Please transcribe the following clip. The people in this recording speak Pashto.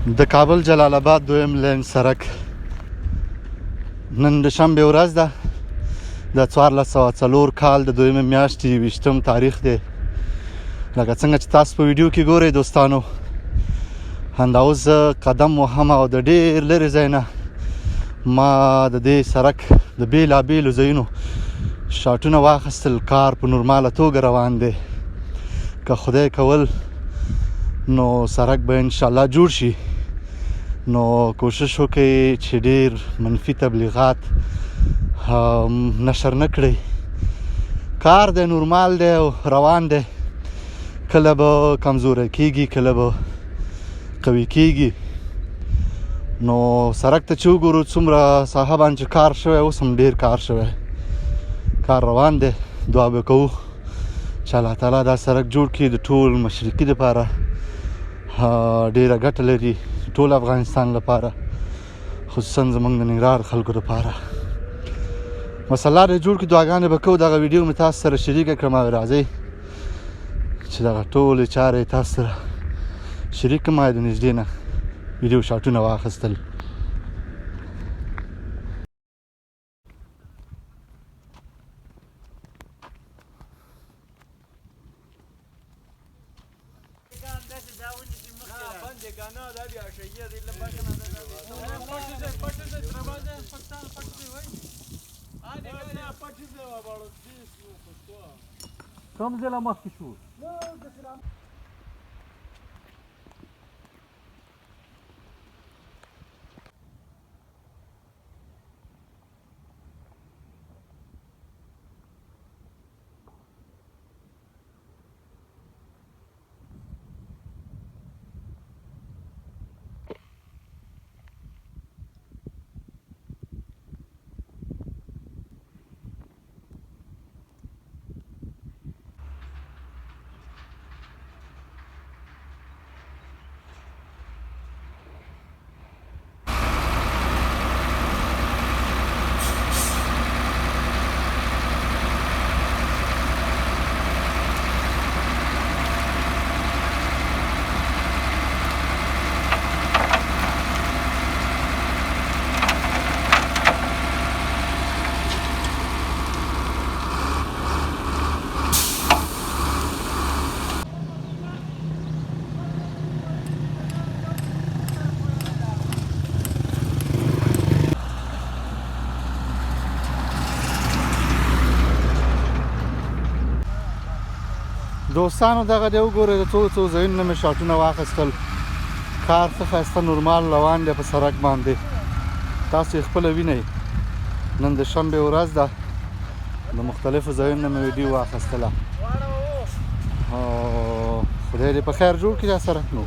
د کابل جلالباد دوهم لین سړک نن د شنبې ورځ ده د 1404 کال د دویمې میاشتې 20 تاریخ دی. لکه څنګه چې تاسو په ویډیو کې ګورئ دوستانو، همدا اوس زه قدم وهم او د ډېر لرې ځای نه ما د دې سړک د بېلابېلو ځایونو شاټونه واخیستل. کار په نورماله توګه روان دی. که خدای کول نو سړک به انشاءالله جوړ شي. نو کوشش وکړئ چې ډېر منفي تبلیغات نشر نه کړئ. کار دی نورمال دی او روان دی. کله به کمزوری کېږي، کله به قوي کېږي. نو سړک ته چې وګورو څومره ساحه باندې کار شوی، اوس هم ډېر کار شوی، کار روان دی. دعا به کوو چې الله تعالی دا سړک جوړ کړي د ټول مشرقي دپاره. ډېره ګټه لري ټول افغانستان لپاره، خصوصا زموږ د ننګرهار خلکو لپاره. بس الله دې جوړ کړي. دعاګانې به کوو. دغه ویډیو مې تاسو سره شریکه کړم او راځئ چې دغه ټولې چارې تاسو سره شریک کړم. د نږدې نه ویډیو شاټونه واخیستل. کوم ځای له مخکې شو؟ دوستانو دغه دی وګورئ، د څو ځایونو نه مې شاټونه واخیستل. کار ښه ښایسته نورمال روان دی په سړک باندې. تاسو یې خپله وینئ. نن د شنبې ورځ ده، د مختلفو ځایونو نه مې ویډیو واخیستله. خدای دې په خیر جوړ کړي دا سړک. نو